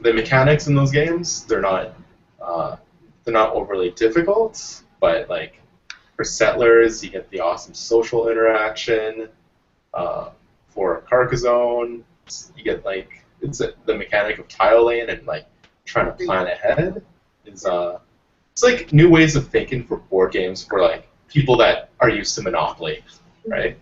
the mechanics in those games, they're not overly difficult, but like for Settlers, you get the awesome social interaction. For Carcassonne, you get like the mechanic of tiling and like trying to plan ahead. It's like new ways of thinking for board games for like people that are used to Monopoly, right?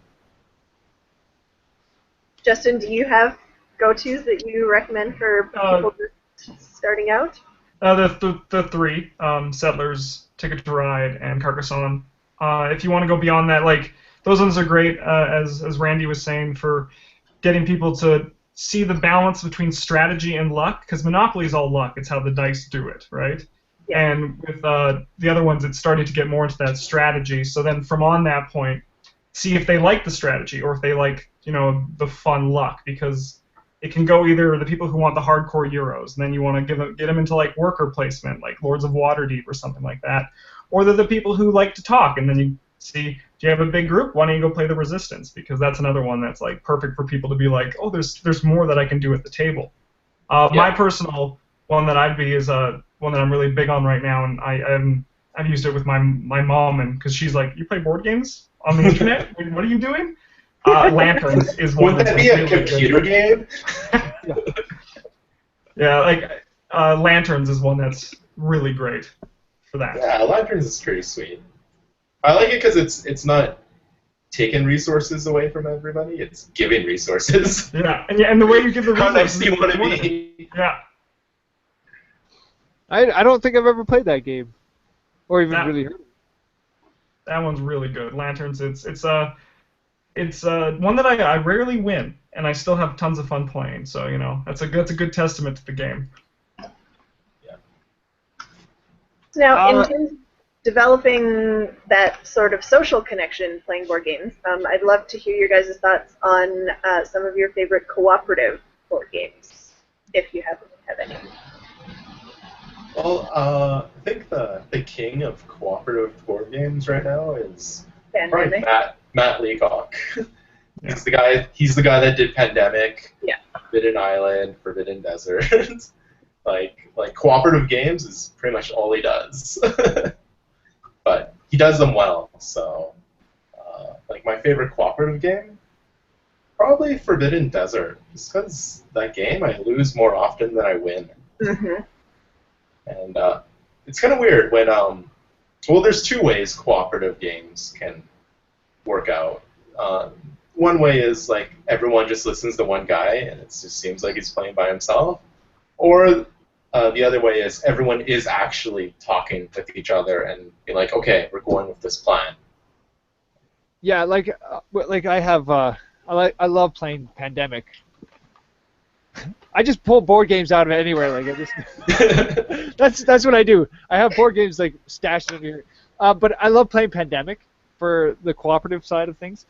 Justin, do you have go-tos that you recommend for people just starting out? The three, Settlers, Ticket to Ride, and Carcassonne. If you want to go beyond that, like those ones are great, as Randy was saying, for getting people to see the balance between strategy and luck, because Monopoly is all luck. It's how the dice do it, right? Yeah. And with the other ones, it's starting to get more into that strategy. So then from on that point, see if they like the strategy or if they like, the fun luck, because it can go either the people who want the hardcore Euros, and then you want to get them into like worker placement, like Lords of Waterdeep or something like that, or they're the people who like to talk, and then you see, do you have a big group? Why don't you go play the Resistance? Because that's another one that's like perfect for people to be like, oh, there's more that I can do at the table. My personal one that I'd be is one that I'm really big on right now, and I've used it with my mom, and because she's like, you play board games on the internet? What are you doing? Lanterns is one. Would that be a computer game? Yeah, like Lanterns is one that's really great for that. Yeah, Lanterns is pretty sweet. I like it because it's not taking resources away from everybody; it's giving resources. Yeah, and the way you give the resources. How nice do you want to be? Yeah. I don't think I've ever played that game, or even really heard of it. That one's really good. Lanterns, it's one that I rarely win, and I still have tons of fun playing. So that's a good testament to the game. Yeah. Now, in terms of developing that sort of social connection playing board games, I'd love to hear your guys' thoughts on some of your favorite cooperative board games, if you have any. Well, I think the king of cooperative board games right now is probably Matt Leacock. He's the guy that did Pandemic, Forbidden Island, Forbidden Desert. like cooperative games is pretty much all he does. But he does them well. So like my favorite cooperative game, probably Forbidden Desert. Just because that game I lose more often than I win. Mm-hmm. And it's kind of weird when there's two ways cooperative games can work out. One way is like everyone just listens to one guy and it just seems like he's playing by himself, or the other way is everyone is actually talking with each other and being like, okay, we're going with this plan. Yeah, like I have I love playing Pandemic. I just pull board games out of anywhere. Like that's what I do. I have board games like stashed in here. But I love playing Pandemic for the cooperative side of things.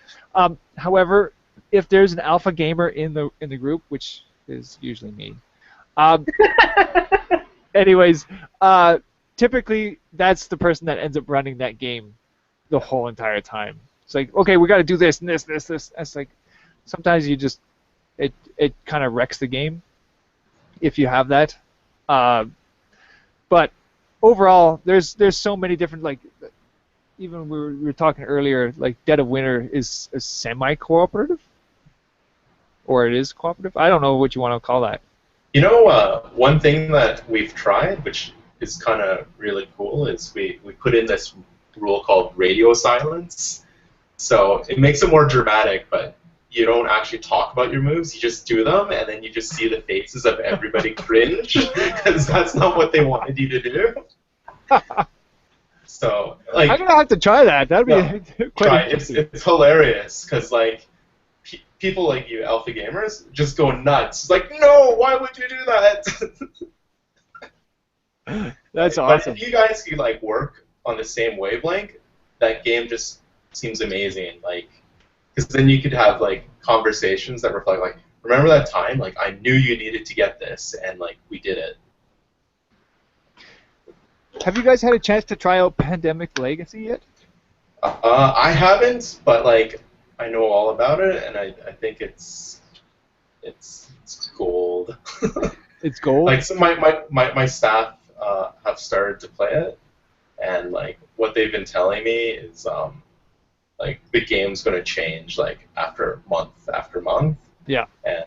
However, if there's an alpha gamer in the group, which is usually me, anyways, typically that's the person that ends up running that game the whole entire time. It's like, okay, we got to do this and this. It's like sometimes you just it kind of wrecks the game if you have that. But overall, there's so many different, like, even we were talking earlier, like Dead of Winter is a semi-cooperative, or it is cooperative. I don't know what you want to call that. You know, one thing that we've tried, which is kind of really cool, is we put in this rule called radio silence. So it makes it more dramatic, but you don't actually talk about your moves. You just do them, and then you just see the faces of everybody cringe, because that's not what they wanted you to do. So, like, I'm gonna have to try that. That'd be quite try. interesting. It's hilarious, because like people like you, alpha gamers, just go nuts. It's like, no, why would you do that? That's But awesome. if you guys could like work on the same wavelength, that game just seems amazing. Like, because then you could have like conversations that reflect like, remember that time? Like, I knew you needed to get this, and like we did it. Have you guys had a chance to try out Pandemic Legacy yet? I haven't, but like I know all about it, and I think it's gold. It's gold. Like, so my staff have started to play it, and like what they've been telling me is like the game's going to change like month after month. Yeah. And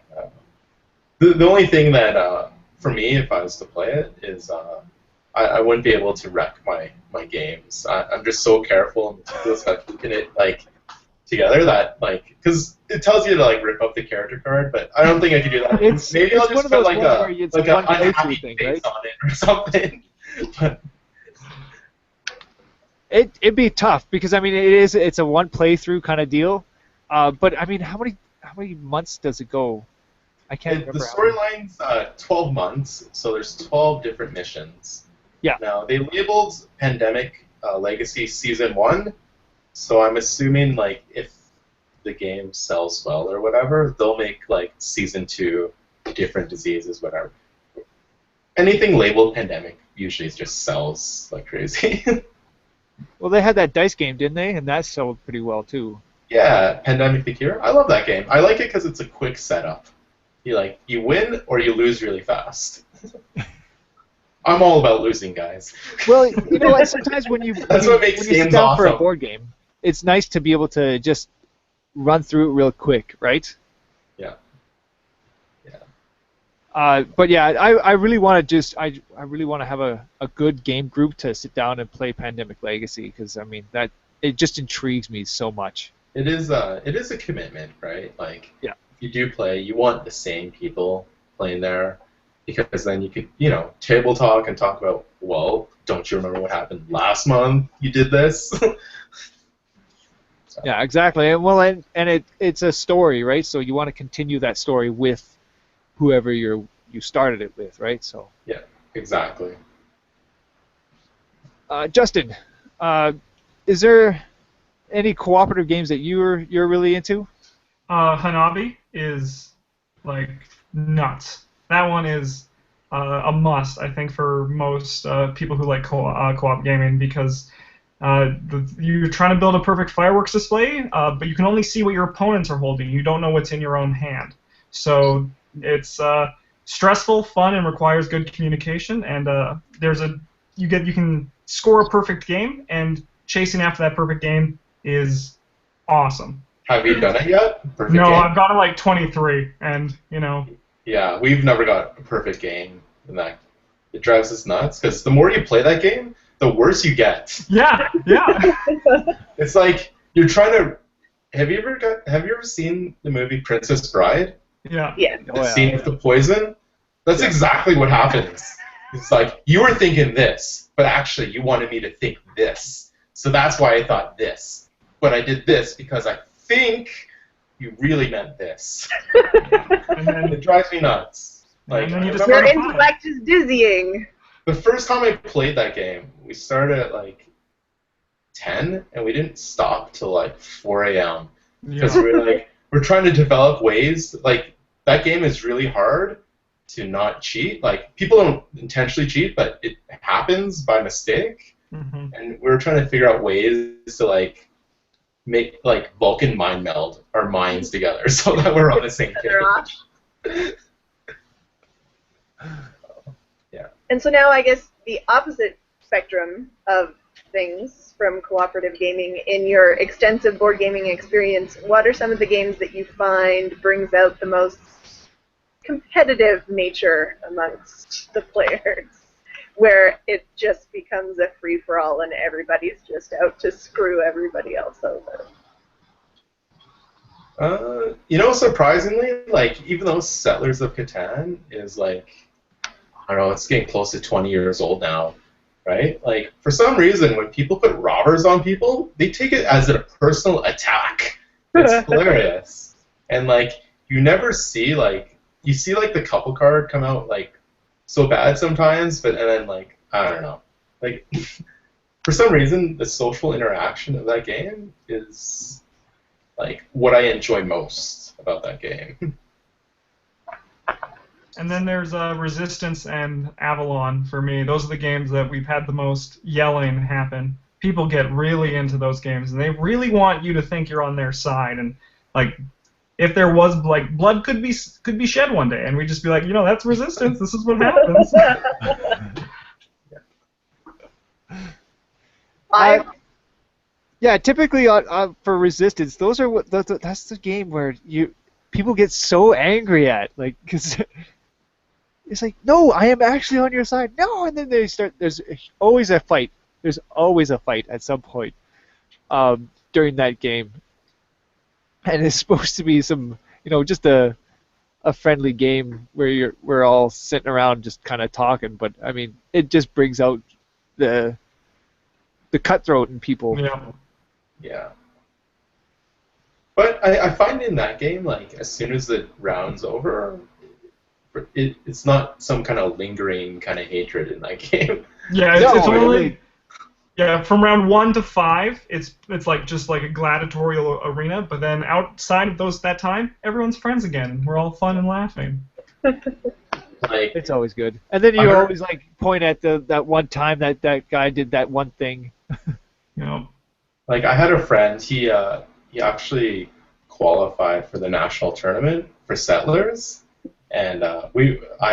the only thing that for me, if I was to play it, is I wouldn't be able to wreck my games. I'm just so careful and meticulous about keeping it like together that like, because it tells you to like rip up the character card, but I don't think I could do that. Maybe I'll just put like a unhappy thing, face right? on it or something. But It'd be tough because I mean it's a one playthrough kind of deal, but I mean how many months does it go? I can't remember. The storyline's 12 months, so there's 12 different missions. Yeah. Now they labeled Pandemic Legacy Season 1, so I'm assuming like if the game sells well or whatever, they'll make like Season 2 different diseases, whatever. Anything labeled Pandemic usually just sells like crazy. Well, they had that dice game, didn't they? And that sold pretty well too. Yeah, Pandemic the Cure. I love that game. I like it because it's a quick setup. You win or you lose really fast. I'm all about losing, guys. Well, you know what? Sometimes when you sit down for a board game, it's nice to be able to just run through it real quick, right? Yeah. But yeah, I really want to I really want to have a good game group to sit down and play Pandemic Legacy because I mean that it just intrigues me so much. It is a commitment, right? Like, yeah. If you do play, you want the same people playing there because then you could table talk and talk about, well, don't you remember what happened last month? You did this. So. Yeah, exactly. And well, and it's a story, right? So you want to continue that story with whoever you started it with, right? So yeah, exactly. Justin, is there any cooperative games that you're really into? Hanabi is like nuts. That one is a must, I think, for most people who like co-op gaming because you're trying to build a perfect fireworks display, but you can only see what your opponents are holding. You don't know what's in your own hand. So it's stressful, fun, and requires good communication. And you can score a perfect game, and chasing after that perfect game is awesome. Have you done it yet? Perfect no, game? I've got to like 23, and Yeah, we've never got a perfect game, and that it drives us nuts because the more you play that game, the worse you get. Yeah. It's like you're trying to. Have you ever seen the movie Princess Bride? Yeah. The scene with the poison? That's exactly what happens. It's like, you were thinking this, but actually you wanted me to think this. So that's why I thought this. But I did this because I think you really meant this. And then it drives me nuts. Like, your intellect is dizzying. The first time I played that game, we started at like 10, and we didn't stop till like 4 a.m. Because we're trying to develop ways, like, that game is really hard to not cheat. Like, people don't intentionally cheat, but it happens by mistake. Mm-hmm. And we're trying to figure out ways to, like, make, like, Vulcan mind meld our minds together so that we're on the same page. Yeah. And so now I guess the opposite spectrum of things from cooperative gaming, in your extensive board gaming experience, what are some of the games that you find brings out the most competitive nature amongst the players, where it just becomes a free-for-all and everybody's just out to screw everybody else over? Surprisingly, like, even though Settlers of Catan is, like, I don't know, it's getting close to 20 years old now, right? Like, for some reason, when people put robbers on people, they take it as a personal attack. It's hilarious. And, like, you never see, like, you see, like, the couple card come out, like, so bad sometimes, and then, like, I don't know. Like, for some reason, the social interaction of that game is, like, what I enjoy most about that game. And then there's Resistance and Avalon for me. Those are the games that we've had the most yelling happen. People get really into those games, and they really want you to think you're on their side. And, like, if there was, like, blood could be shed one day, and we'd just be like, that's Resistance. This is what happens. Yeah, typically for Resistance, that's the game where people get so angry at, like, because it's like, no, I am actually on your side. No, and then they start. There's always a fight. There's always a fight at some point during that game, and it's supposed to be some, just a friendly game where we're all sitting around just kind of talking. But I mean, it just brings out the cutthroat in people. Yeah. But I find in that game, like, as soon as the round's over, it's not some kind of lingering kind of hatred in that game. Yeah, it's only... Yeah, from round 1 to 5, it's like just like a gladiatorial arena, but then outside of that time, everyone's friends again. We're all fun and laughing. Like, it's always good. And then you always, like, point at that one time that guy did that one thing. Like, I had a friend, he actually qualified for the national tournament for Settlers, and I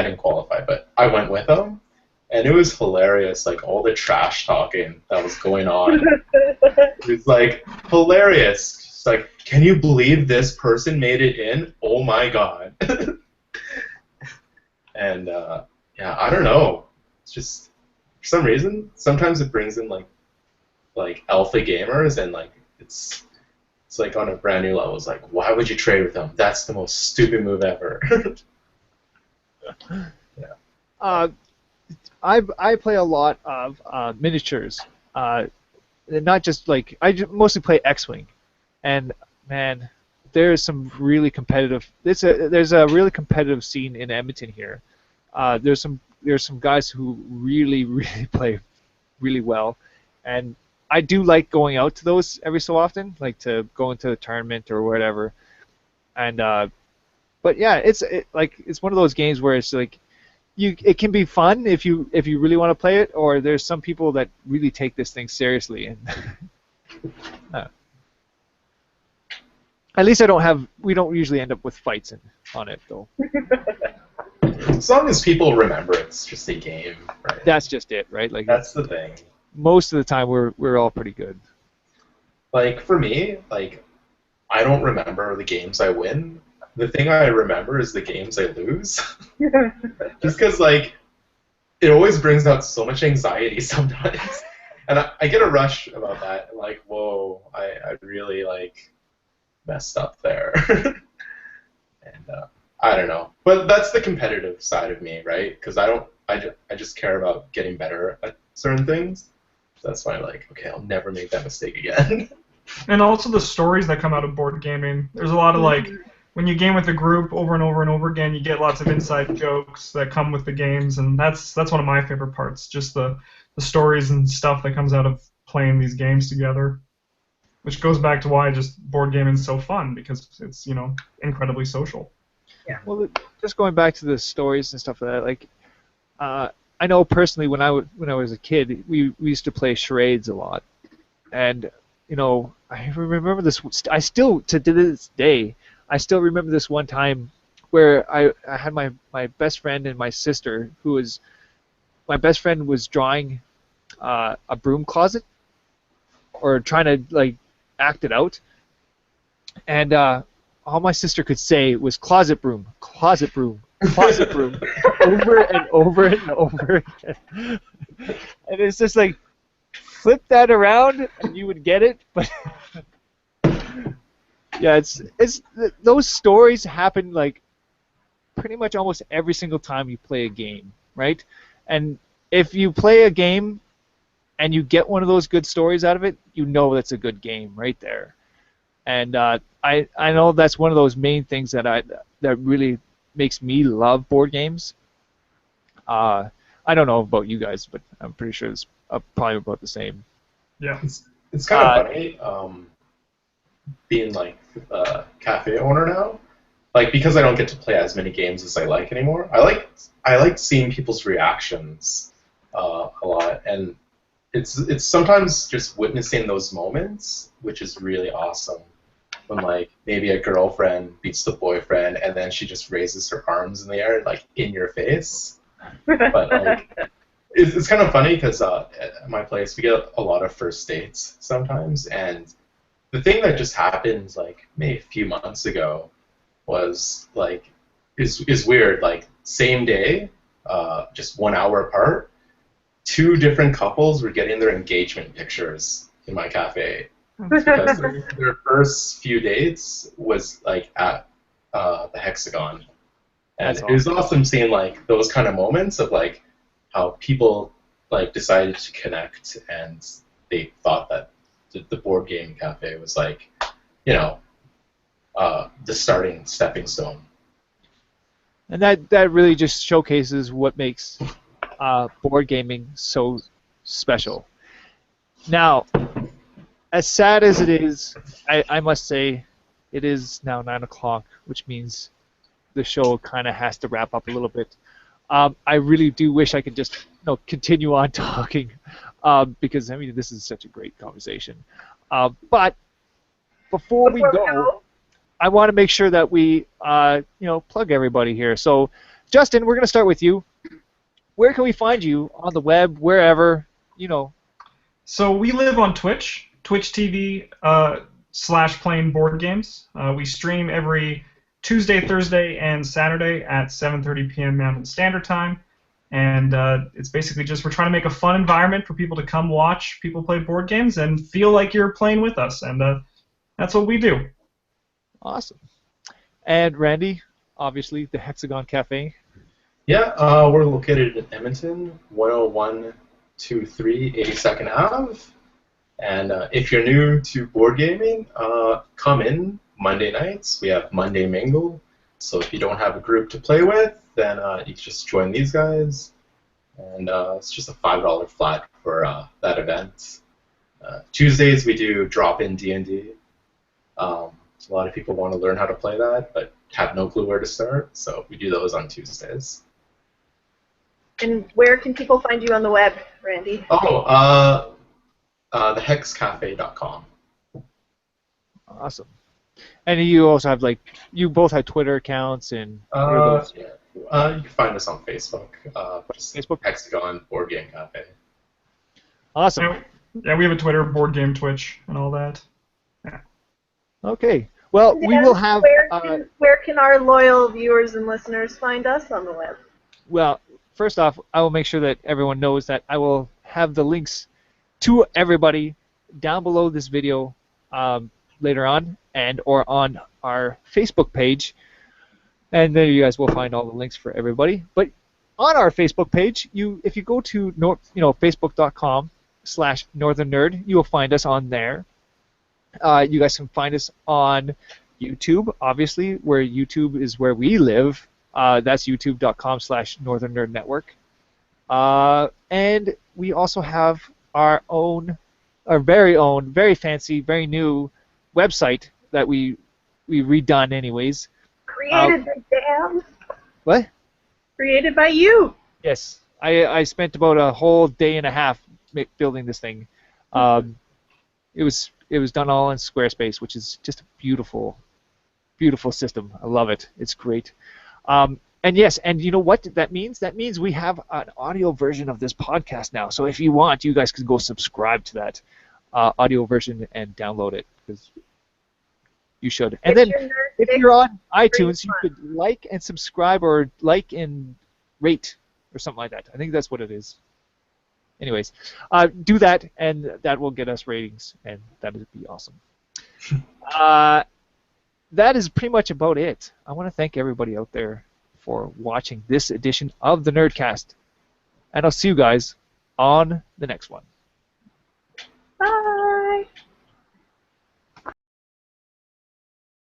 didn't qualify, but I went with him, and it was hilarious, like, all the trash talking that was going on. It was, like, hilarious. It's like, can you believe this person made it in? Oh my god. And, yeah, I don't know. It's just, for some reason, sometimes it brings in, like alpha gamers, and, like, it's like on a brand new level. It's like, why would you trade with them? That's the most stupid move ever. Yeah. I play a lot of miniatures. Not just, like, mostly play X-Wing, and man, there's some really competitive. There's a really competitive scene in Edmonton here. There's some guys who really play really well, and I do like going out to those every so often, like to go into a tournament or whatever. And but yeah, it's one of those games where it's like it can be fun if you really want to play it, or there's some people that really take this thing seriously. And at least we don't usually end up with fights on it though. As long as people remember it's just a game, right? That's just it, right? Like, that's the thing. Most of the time we're all pretty good. Like, for me, like, I don't remember the games I win. The thing I remember is the games I lose. Just because, like, it always brings out so much anxiety sometimes. And I get a rush about that. I'm like, whoa, I really, like, messed up there. And I don't know. But that's the competitive side of me, right? Because I just care about getting better at certain things. So that's why I'm like, okay, I'll never make that mistake again. And also the stories that come out of board gaming. There's a lot of, like, when you game with a group over and over and over again, you get lots of inside jokes that come with the games, and that's one of my favorite parts, just the stories and stuff that comes out of playing these games together, which goes back to why just board gaming is so fun, because it's, incredibly social. Yeah. Well, just going back to the stories and stuff like that, like, I know personally when I was a kid, we used to play charades a lot, and I remember this. I still, to this day, I still remember this one time where I had my best friend and my sister, who was my best friend was drawing a broom closet, or trying to like act it out, and all my sister could say was closet broom, closet broom, closet broom, over and over and over again. And it's just like, flip that around and you would get it, but yeah, those stories happen like pretty much almost every single time you play a game, right? And if you play a game and you get one of those good stories out of it, you know that's a good game right there. And I know that's one of those main things that really makes me love board games. I don't know about you guys, but I'm pretty sure it's probably about the same. Yeah. It's kind of funny being like a cafe owner now. Like, because I don't get to play as many games as I like anymore, I like seeing people's reactions a lot, and it's sometimes just witnessing those moments, which is really awesome. When like maybe a girlfriend beats the boyfriend, and then she just raises her arms in the air, like in your face. But like, it's kind of funny because at my place we get a lot of first dates sometimes, and the thing that just happened like maybe a few months ago was like is weird. Like same day, just 1 hour apart, two different couples were getting their engagement pictures in my cafe. Because their first few dates was like at the Hexagon, and it was awesome seeing like those kind of moments of like how people like decided to connect, and they thought that the board game cafe was like, you know, the starting stepping stone. And that really just showcases what makes board gaming so special. Now, as sad as it is, I must say, it is now 9 o'clock, which means the show kind of has to wrap up a little bit. I really do wish I could just continue on talking, because I mean this is such a great conversation. But before we go, I want to make sure that we plug everybody here. So, Justin, we're going to start with you. Where can we find you on the web, wherever, So we live on Twitch TV /playing board games. We stream every Tuesday, Thursday, and Saturday at 7:30 p.m. Mountain Standard Time. And it's basically just we're trying to make a fun environment for people to come watch people play board games and feel like you're playing with us. And that's what we do. Awesome. And Randy, obviously, the Hexagon Cafe. Yeah, we're located in Edmonton, 10123 82nd Ave. And if you're new to board gaming, come in Monday nights. We have Monday Mingle. So if you don't have a group to play with, then you can just join these guys. And it's just a $5 flat for that event. Tuesdays we do drop-in D&D. A lot of people want to learn how to play that, but have no clue where to start. So we do those on Tuesdays. And where can people find you on the web, Randy? thehexcafe.com. Awesome. And you also have you both have Twitter accounts and. Yeah. You can find us on Facebook. Just Facebook. Hexagon Board Game Cafe. Awesome. Yeah, we have a Twitter, board game, Twitch, and all that. Yeah. Okay. Well, we will have. Where can our loyal viewers and listeners find us on the web? Well, first off, I will make sure that everyone knows that I will have the links to everybody down below this video later on, or on our Facebook page, and there you guys will find all the links for everybody. But on our Facebook page, if you go to facebook.com/Northern Nerd, you will find us on there. You guys can find us on YouTube, obviously, where YouTube is where we live. That's youtube.com/Northern Nerd Network. And we also have our very own, very fancy, very new website that we redone anyways. Created by Dan. What? Created by you. Yes. I spent about a whole day and a half building this thing. It was done all in Squarespace, which is just a beautiful, beautiful system. I love it. It's great. And yes, and you know what that means? That means we have an audio version of this podcast now. So if you want, you guys can go subscribe to that audio version and download it, because you should. And then if you're on iTunes, you could like and subscribe, or like and rate, or something like that. I think that's what it is. Anyways, do that, and that will get us ratings, and that would be awesome. That is pretty much about it. I want to thank everybody out there for watching this edition of the Nerdcast. And I'll see you guys on the next one. Bye.